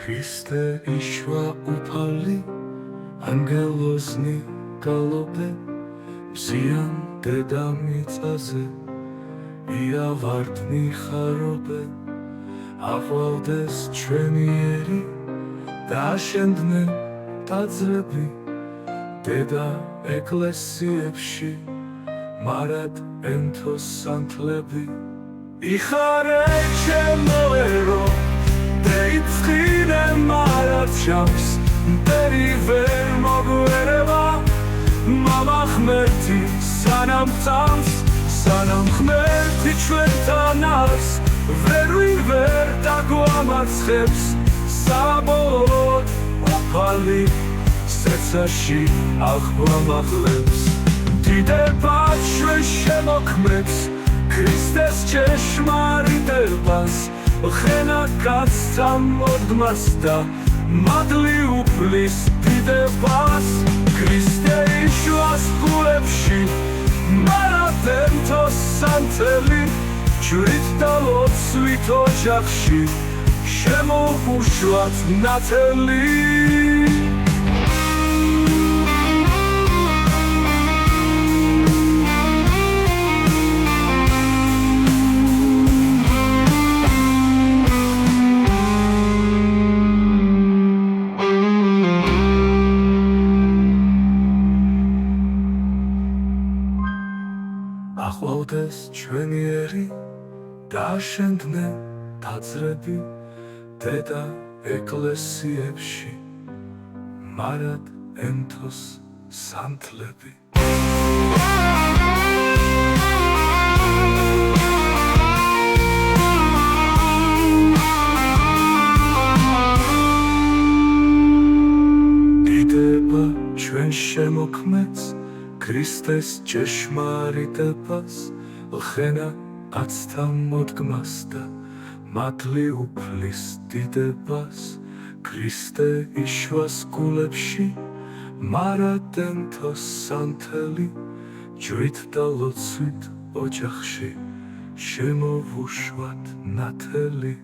Christe ishva upali, angelozni galobe, Zian deda mitzaze, iavardni xarobe, Avaldes ჩვენიერი, დააშენდნენ ტაძრები, დედა ეკლესიებში, მარად ენთოს სანთლები. იხარე ჩემო ერო, დეიწყირე მარად ჩამს, მტერი ვერ მოგვერება, მამა ღმერთი სანამ წამს, სანამ ღმერთი ჩვენთან არის, ვერვინ ვერ დაგვამარცხებს, საბოლოოდ უფალი სეცაში აღგვამაღლებს. დიდება ჩვენ შემოქმნებს ქრისტეს ჭეშმარიტებას, ხენა კაცთა მოდგმას და მადლი უფლის დიდებას. ქრისტე იშვას გულებში, მარად ენთოს სანთელი, ჯვრით და ლოცვით ოჯახში, შემოუშვათ ნათელი. ახლავდეს ჩვენიერი, დააშენდნენ ტაძრები, დედა ეკლესიებში, მარად ენთოს სანთლები. დიდება ჩვენ შემოქმნებს ქრისტეს ჭეშმარიტებას, ხენა კაცთა მოდგმას და მადლი უფლის დიდებას. ქრისტე იშვას გულებში, მარად ენთოს სანთელი, ჯვრით და ლოცვით ოჯახში, შემოვუშვათ ნათელი.